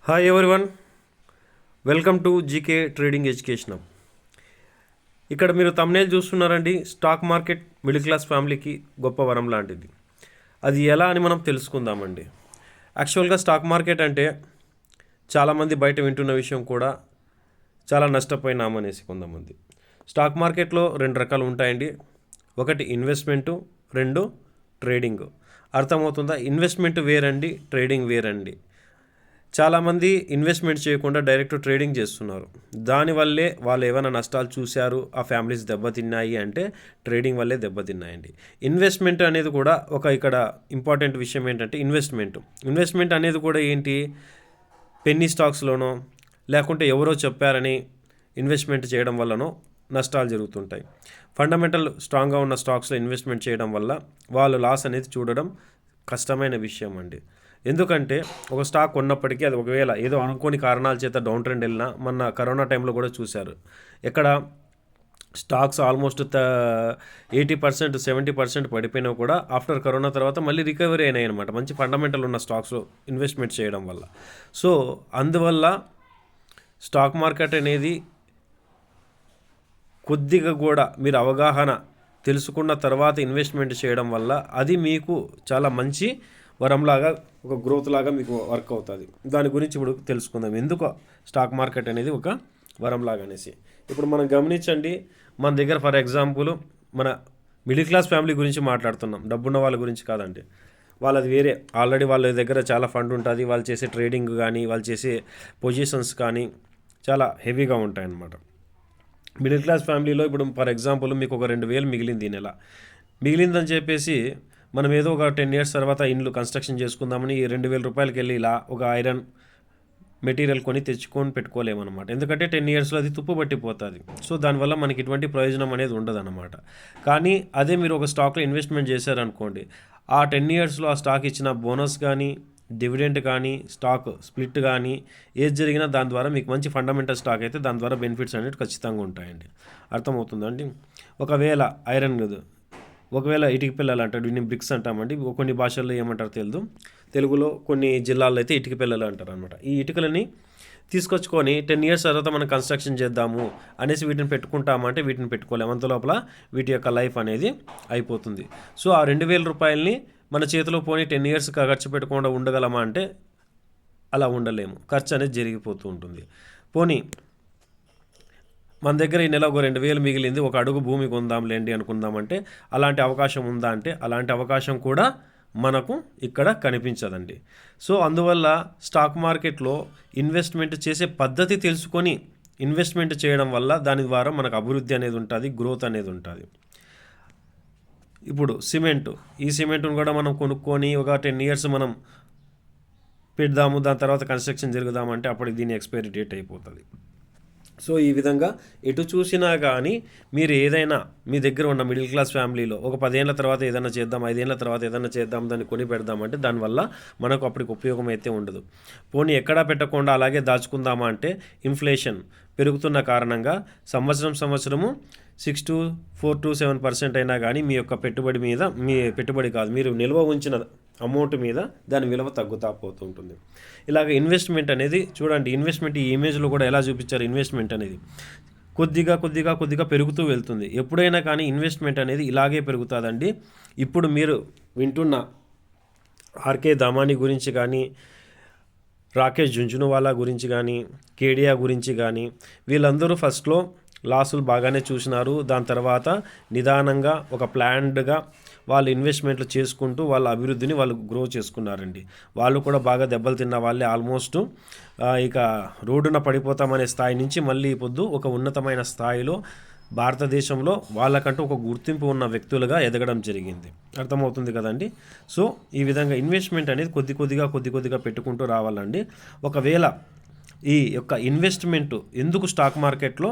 Hi everyone, welcome to GK trading education. ఇక్కడ మీరు thumbnail చూస్తున్నారండి. స్టాక్ మార్కెట్ మిడిల్ క్లాస్ ఫ్యామిలీకి గొప్ప వరం లాంటిది. అది ఎలా అని మనం తెలుసుకుందామండి. యాక్చువల్గా స్టాక్ మార్కెట్ అంటే చాలామంది బయట వింటున్న విషయం కూడా చాలా నష్టపోయినామనేసి కొంతమంది. స్టాక్ మార్కెట్లో రెండు రకాలు ఉంటాయండి. ఒకటి ఇన్వెస్ట్మెంటు, రెండు ట్రేడింగ్. అర్థమవుతుందా? ఇన్వెస్ట్మెంట్ వేరండి, ట్రేడింగ్ వేరండి. చాలామంది ఇన్వెస్ట్మెంట్ చేయకుండా డైరెక్ట్ ట్రేడింగ్ చేస్తున్నారు. దానివల్లే వాళ్ళు ఏమైనా నష్టాలు చూశారు, ఆ ఫ్యామిలీస్ దెబ్బతిన్నాయి అంటే ట్రేడింగ్ వల్లే దెబ్బతిన్నాయండి. ఇన్వెస్ట్మెంట్ అనేది కూడా ఇక్కడ ఇంపార్టెంట్ విషయం ఏంటంటే ఇన్వెస్ట్మెంట్ అనేది కూడా ఏంటి, పెన్నీ స్టాక్స్లోనో లేకుంటే ఎవరో చెప్పారని ఇన్వెస్ట్మెంట్ చేయడం వల్లనో నష్టాలు జరుగుతుంటాయి. ఫండమెంటల్ స్ట్రాంగ్గా ఉన్న స్టాక్స్లో ఇన్వెస్ట్మెంట్ చేయడం వల్ల వాళ్ళు లాస్ అనేది చూడడం కష్టమైన విషయం అండి. ఎందుకంటే ఒక స్టాక్ ఉన్నప్పటికీ అది ఒకవేళ ఏదో అనుకోని కారణాల చేత డౌన్ ట్రెండ్ వెళ్ళినా, మొన్న కరోనా టైంలో కూడా చూశారు. ఎక్కడ స్టాక్స్ ఆల్మోస్ట్ 80%, 70% పడిపోయినా కూడా ఆఫ్టర్ కరోనా తర్వాత మళ్ళీ రికవరీ అయినాయి అనమాట, మంచి ఫండమెంటల్ ఉన్న స్టాక్స్లో ఇన్వెస్ట్మెంట్ చేయడం వల్ల. సో అందువల్ల స్టాక్ మార్కెట్ అనేది కొద్దిగా కూడా మీరు అవగాహన తెలుసుకున్న తర్వాత ఇన్వెస్ట్మెంట్ చేయడం వల్ల అది మీకు చాలా మంచి వరంలాగా, ఒక గ్రోత్ లాగా మీకు వర్క్ అవుతుంది. దాని గురించి ఇప్పుడు తెలుసుకుందాం, ఎందుకు స్టాక్ మార్కెట్ అనేది ఒక వరంలాగా అనేసి. ఇప్పుడు మనం గమనించండి, మన దగ్గర ఫర్ ఎగ్జాంపుల్ మన మిడిల్ క్లాస్ ఫ్యామిలీ గురించి మాట్లాడుతున్నాం, డబ్బున్న వాళ్ళ గురించి కాదండి. వాళ్ళది వేరే, ఆల్రెడీ వాళ్ళ దగ్గర చాలా ఫండ్ ఉంటుంది. వాళ్ళు చేసే ట్రేడింగ్ కానీ, వాళ్ళు చేసే పొజిషన్స్ కానీ చాలా హెవీగా ఉంటాయన్నమాట. మిడిల్ క్లాస్ ఫ్యామిలీలో ఇప్పుడు ఫర్ ఎగ్జాంపుల్ మీకు ఒక 2,000 మిగిలింది ఈ నెల. మిగిలిందని చెప్పేసి మనం ఏదో ఒక 10 years తర్వాత ఇండ్లు కన్స్ట్రక్షన్ చేసుకుందామని 2,000 రూపాయలకి వెళ్ళి ఇలా ఒక ఐరన్ మెటీరియల్ కొని తెచ్చుకొని పెట్టుకోలేమన్నమాట. ఎందుకంటే 10 yearsలో అది తుప్పు పట్టిపోతుంది. సో దానివల్ల మనకి ఎటువంటి ప్రయోజనం అనేది ఉండదన్నమాట. కానీ అదే మీరు ఒక స్టాక్లో ఇన్వెస్ట్మెంట్ చేశారనుకోండి, ఆ 10 yearsలో ఆ స్టాక్ ఇచ్చిన బోనస్ కానీ, డివిడెంట్ కానీ, స్టాక్ స్ప్లిట్ కానీ ఏది జరిగినా దాని ద్వారా మీకు మంచి ఫండమెంటల్ స్టాక్ అయితే దాని ద్వారా బెనిఫిట్స్ అనేవి ఖచ్చితంగా ఉంటాయండి. అర్థమవుతుందండి? ఒకవేళ ఒకవేళ ఇటుక పిల్లలు అంటాడు, దీన్ని బ్రిక్స్ అంటామండి. కొన్ని భాషల్లో ఏమంటారు తెలియదు, తెలుగులో కొన్ని జిల్లాల్లో అయితే ఇటుక పిల్లలు అంటారు అనమాట. ఈ ఇటుకలని తీసుకొచ్చుకొని 10 years తర్వాత మనం కన్స్ట్రక్షన్ చేద్దాము అనేసి వీటిని పెట్టుకుంటామంటే వీటిని పెట్టుకోలేము. అంత లోపల వీటి యొక్క లైఫ్ అనేది అయిపోతుంది. సో ఆ 2,000 రూపాయలని మన చేతిలో పోనీ 10 years ఖర్చు పెట్టకుండా ఉండగలమా అంటే అలా ఉండలేము, ఖర్చు అనేది జరిగిపోతూ ఉంటుంది. పోనీ మన దగ్గర ఈ నెల ఒక 2,000 మిగిలింది, ఒక అడుగు భూమి కొందాంలేండి అనుకుందామంటే అలాంటి అవకాశం ఉందా అంటే అలాంటి అవకాశం కూడా మనకు ఇక్కడ కనిపించదండి. సో అందువల్ల స్టాక్ మార్కెట్లో ఇన్వెస్ట్మెంట్ చేసే పద్ధతి తెలుసుకొని ఇన్వెస్ట్మెంట్ చేయడం వల్ల దాని ద్వారా మనకు అభివృద్ధి అనేది ఉంటుంది, గ్రోత్ అనేది ఉంటుంది. ఇప్పుడు ఈ సిమెంట్ను కూడా మనం కొనుక్కొని ఒక 10 years మనం పెడదాము, దాని తర్వాత కన్స్ట్రక్షన్ జరుగుదామంటే అప్పటికి దీని ఎక్స్పైరీ డేట్ అయిపోతుంది. సో ఈ విధంగా ఎటు చూసినా కానీ మీరు ఏదైనా మీ దగ్గర ఉన్న మిడిల్ క్లాస్ ఫ్యామిలీలో ఒక 10 ఏళ్ల తర్వాత ఏదైనా చేద్దాం, 5 ఏళ్ల తర్వాత ఏదైనా చేద్దాం, దాన్ని కొని పెడదామంటే దానివల్ల మనకు అప్పటికి ఉపయోగం అయితే ఉండదు. పోనీ ఎక్కడా పెట్టకుండా అలాగే దాచుకుందామా అంటే ఇన్ఫ్లేషన్ పెరుగుతున్న కారణంగా సంవత్సరము 6 to 4 to 7% అయినా కానీ మీ యొక్క పెట్టుబడి కాదు, మీరు నిల్వ ఉంచిన అమౌంట్ మీద దాని విలువ తగ్గుతా పోతుంటుంది. ఇలాగ ఇన్వెస్ట్మెంట్ అనేది చూడండి, ఇన్వెస్ట్మెంట్ ఈ ఇమేజ్లో కూడా ఎలా చూపించారు, ఇన్వెస్ట్మెంట్ అనేది కొద్దిగా పెరుగుతూ వెళ్తుంది. ఎప్పుడైనా కానీ ఇన్వెస్ట్మెంట్ అనేది ఇలాగే పెరుగుతుందండి. ఇప్పుడు మీరు వింటున్న ఆర్కే దామాని గురించి కానీ, రాకేష్ జుంజునువాలా గురించి కానీ, కేడియా గురించి కానీ, వీళ్ళందరూ ఫస్ట్లో లాసులు బాగానే చూసినారు. దాని తర్వాత నిదానంగా ఒక ప్లాన్డ్గా వాళ్ళు ఇన్వెస్ట్మెంట్లు చేసుకుంటూ వాళ్ళ అభివృద్ధిని వాళ్ళు గ్రో చేసుకున్నారండి. వాళ్ళు కూడా బాగా దెబ్బలు తిన్న వాళ్ళే. ఆల్మోస్ట్ ఇక రోడ్డున పడిపోతామనే స్థాయి నుంచి మళ్ళీ పొద్దు ఒక ఉన్నతమైన స్థాయిలో భారతదేశంలో వాళ్ళకంటూ ఒక గుర్తింపు ఉన్న వ్యక్తులుగా ఎదగడం జరిగింది. అర్థమవుతుంది కదండి? సో ఈ విధంగా ఇన్వెస్ట్మెంట్ అనేది కొద్దిగా పెట్టుకుంటూ రావాలండి. ఒకవేళ ఈ యొక్క ఇన్వెస్ట్మెంట్ ఎందుకు స్టాక్ మార్కెట్లో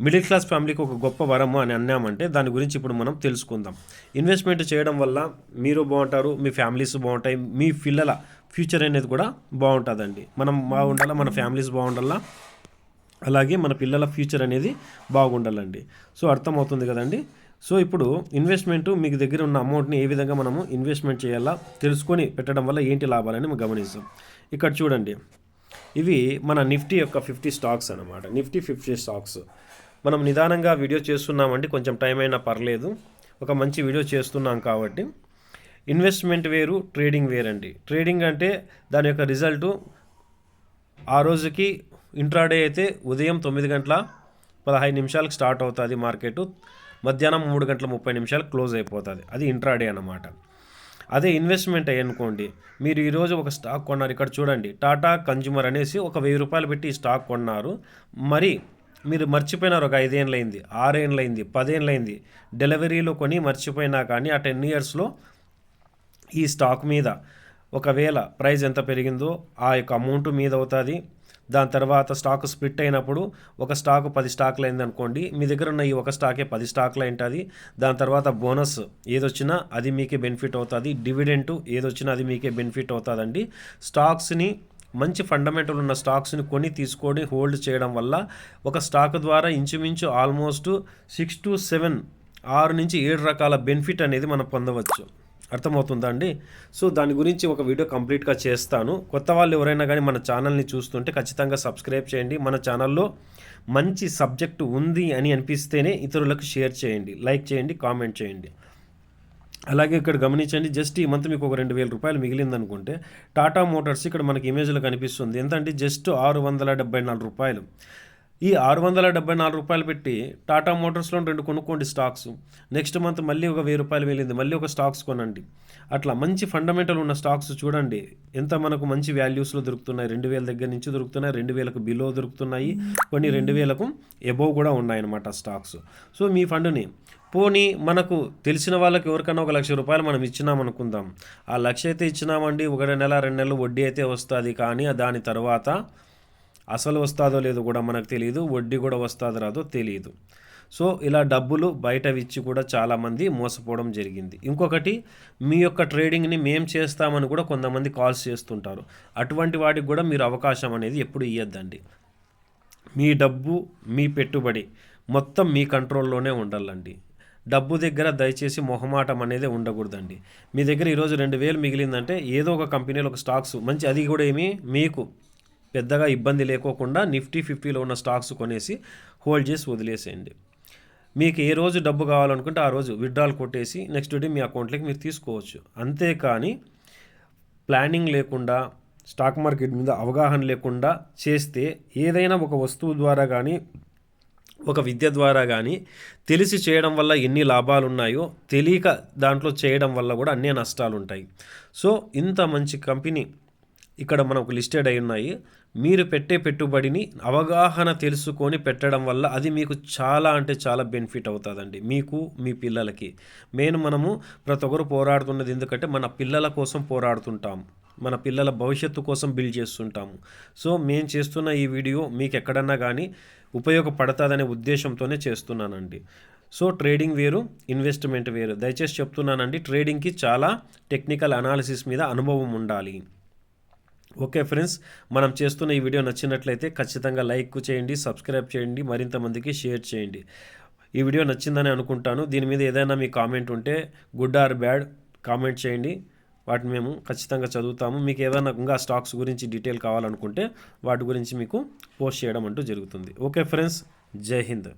మిడిల్ క్లాస్ ఫ్యామిలీకి ఒక గొప్ప వరము అని అన్నామంటే దాని గురించి ఇప్పుడు మనం తెలుసుకుందాం. ఇన్వెస్ట్మెంట్ చేయడం వల్ల మీరు బాగుంటారు, మీ ఫ్యామిలీస్ బాగుంటాయి, మీ పిల్లల ఫ్యూచర్ అనేది కూడా బాగుంటుందండి. మనం బాగుండాలా, మన ఫ్యామిలీస్ బాగుండాలా, అలాగే మన పిల్లల ఫ్యూచర్ అనేది బాగుండాలండి. సో అర్థమవుతుంది కదండి? సో ఇప్పుడు ఇన్వెస్ట్మెంట్ మీకు దగ్గర ఉన్న అమౌంట్ని ఏ విధంగా మనము ఇన్వెస్ట్మెంట్ చేయాలా తెలుసుకొని పెట్టడం వల్ల ఏంటి లాభాలని మనం గమనిస్తాం. ఇక్కడ చూడండి, ఇవి మన నిఫ్టీ యొక్క 50 స్టాక్స్ అన్నమాట. నిఫ్టీ 50 స్టాక్స్ మనం నిదానంగా వీడియో చేస్తున్నామండి, కొంచెం టైం అయినా పర్లేదు, ఒక మంచి వీడియో చేస్తున్నాం కాబట్టి. ఇన్వెస్ట్మెంట్ వేరు, ట్రేడింగ్ వేరండి. ట్రేడింగ్ అంటే దాని యొక్క రిజల్టు ఆ రోజుకి ఇంట్రాడే అయితే ఉదయం 9:15 స్టార్ట్ అవుతుంది మార్కెట్, మధ్యాహ్నం 3:30 క్లోజ్ అయిపోతుంది. అది ఇంట్రాడే అన్నమాట. అదే ఇన్వెస్ట్మెంట్ అయ్యనుకోండి, మీరు ఈరోజు ఒక స్టాక్ కొన్నారు, ఇక్కడ చూడండి టాటా కన్జ్యూమర్ అనేసి ఒక ₹1000 పెట్టి ఈ స్టాక్ కొన్నారు, మరి మీరు మర్చిపోయినారు, ఒక 5 ఏళ్ళైంది, 6 ఏళ్ళైంది, 10 ఏళ్ళైంది, డెలివరీలో కొని మర్చిపోయినా కానీ ఆ 10 ఇయర్స్లో ఈ స్టాక్ మీద ఒకవేళ ప్రైస్ ఎంత పెరిగిందో ఆ యొక్క అమౌంట్ మీద అవుతుంది. దాని తర్వాత స్టాక్ స్ప్లిట్ అయినప్పుడు ఒక స్టాక్ 10 స్టాక్లు అయింది అనుకోండి, మీ దగ్గర ఉన్న ఈ ఒక స్టాకే 10 స్టాక్లు ఉంటుంది. దాని తర్వాత బోనస్ ఏదొచ్చినా అది మీకే బెనిఫిట్ అవుతుంది, డివిడెంట్ ఏదొచ్చినా అది మీకే బెనిఫిట్ అవుతుందండి. స్టాక్స్ని మంచి ఫండమెంటల్ ఉన్న స్టాక్స్ని కొని తీసుకొని హోల్డ్ చేయడం వల్ల ఒక స్టాక్ ద్వారా ఇంచుమించు ఆల్మోస్ట్ 6 to 7 6 నుంచి 7 రకాల బెనిఫిట్ అనేది మనం పొందవచ్చు. అర్థమవుతుందా అండి? సో దాని గురించి ఒక వీడియో కంప్లీట్గా చేస్తాను. కొత్త వాళ్ళు ఎవరైనా కానీ మన ఛానల్ని చూస్తుంటే ఖచ్చితంగా సబ్స్క్రైబ్ చేయండి. మన ఛానల్లో మంచి సబ్జెక్టు ఉంది అని అనిపిస్తేనే ఇతరులకు షేర్ చేయండి, లైక్ చేయండి, కామెంట్ చేయండి. అలాగే ఇక్కడ గమనించండి, జస్ట్ ఈ మంత్ మీకు ఒక ₹2000 మిగిలిందనుకుంటే టాటా మోటార్స్ ఇక్కడ మనకి ఇమేజ్లో కనిపిస్తుంది. ఎంత అంటే జస్ట్ ₹674. ఈ ₹674 పెట్టి టాటా మోటార్స్లో 2 కొనుక్కోండి స్టాక్స్. నెక్స్ట్ మంత్ మళ్ళీ ఒక ₹1000 వెళ్ళింది, మళ్ళీ ఒక స్టాక్స్ కొనండి. అట్లా మంచి ఫండమెంటల్ ఉన్న స్టాక్స్ చూడండి ఎంత మనకు మంచి వాల్యూస్లో దొరుకుతున్నాయి. 2000 దగ్గర నుంచి దొరుకుతున్నాయి, 2000కు బిలో దొరుకుతున్నాయి, కొన్ని 2000కు ఎబోవ్ కూడా ఉన్నాయన్నమాట స్టాక్స్. సో మీ ఫండ్ని పోనీ మనకు తెలిసిన వాళ్ళకి ఎవరికైనా ఒక ₹1,00,000 మనం ఇచ్చినాం అనుకుందాం. ఆ 1,00,000 అయితే ఇచ్చినామండి, 1 నెల 2 నెలలు వడ్డీ అయితే వస్తుంది, కానీ దాని తర్వాత అసలు వస్తుందో లేదో కూడా మనకు తెలియదు, వడ్డీ కూడా వస్తుందో రాదో తెలియదు. సో ఇలా డబ్బులు బయట ఇచ్చి కూడా చాలామంది మోసపోవడం జరిగింది. ఇంకొకటి, మీ యొక్క ట్రేడింగ్ని మేము చేస్తామని కూడా కొంతమంది కాల్స్ చేస్తుంటారు. అటువంటి వాటికి కూడా మీరు అవకాశం అనేది ఎప్పుడు ఇవ్వద్దండి. మీ డబ్బు, మీ పెట్టుబడి మొత్తం మీ కంట్రోల్లోనే ఉండాలండి. డబ్బు దగ్గర దయచేసి మొహమాటం అనేది ఉండకూడదండి. మీ దగ్గర ఈరోజు 2000 మిగిలిందంటే ఏదో ఒక కంపెనీలో ఒక స్టాక్స్ మంచి, అది కూడా ఏమి మీకు పెద్దగా ఇబ్బంది లేకోకుండా నిఫ్టీ 50లో ఉన్న స్టాక్స్ కొనేసి హోల్డ్ చేసి వదిలేసేయండి. మీకు ఏ రోజు డబ్బు కావాలనుకుంటే ఆ రోజు విత్డ్రాల్ కొట్టేసి నెక్స్ట్ డే మీ అకౌంట్లోకి మీరు తీసుకోవచ్చు. అంతేకాని ప్లానింగ్ లేకుండా, స్టాక్ మార్కెట్ మీద అవగాహన లేకుండా చేస్తే ఏదైనా ఒక వస్తువు ద్వారా కానీ, ఒక విద్య ద్వారా కానీ తెలిసి చేయడం వల్ల ఎన్ని లాభాలు ఉన్నాయో తెలియక దాంట్లో చేయడం వల్ల కూడా అన్నీ నష్టాలు ఉంటాయి. సో ఇంత మంచి కంపెనీ ఇక్కడ మనకు లిస్టెడ్ అయి ఉన్నాయి. మీరు పెట్టే పెట్టుబడిని అవగాహన తెలుసుకొని పెట్టడం వల్ల అది మీకు చాలా అంటే చాలా బెనిఫిట్ అవుతుందండి, మీకు, మీ పిల్లలకి. మనము ప్రతి ఒక్కరు పోరాడుతున్నది ఎందుకంటే మన పిల్లల కోసం పోరాడుతుంటాము, మన పిల్లల భవిష్యత్తు కోసం బిల్డ్ చేస్తుంటాము. సో మేము చేస్తున్న ఈ వీడియో మీకు ఎక్కడన్నా కానీ ఉపయోగపడుతుందనే ఉద్దేశంతోనే చేస్తున్నానండి. సో ట్రేడింగ్ వేరు, ఇన్వెస్ట్మెంట్ వేరు. దయచేసి చెప్తున్నానండి, ట్రేడింగ్కి చాలా టెక్నికల్ అనాలిసిస్ మీద అనుభవం ఉండాలి. ఓకే ఫ్రెండ్స్, మనం చేస్తున్న ఈ వీడియో నచ్చినట్లయితే ఖచ్చితంగా లైక్ చేయండి, సబ్స్క్రైబ్ చేయండి, మరింత మందికి షేర్ చేయండి. ఈ వీడియో నచ్చిందని అనుకుంటాను. దీని మీద ఏదైనా మీ కామెంట్ ఉంటే గుడ్ ఆర్ బ్యాడ్ కామెంట్ చేయండి, వాటిని మేము ఖచ్చితంగా చదువుతాము. మీకు ఏదైనా ఇంకా స్టాక్స్ గురించి డీటెయిల్ కావాలనుకుంటే వాటి గురించి మీకు పోస్ట్ చేయడం అంటూ జరుగుతుంది. ఓకే ఫ్రెండ్స్, జై హింద్.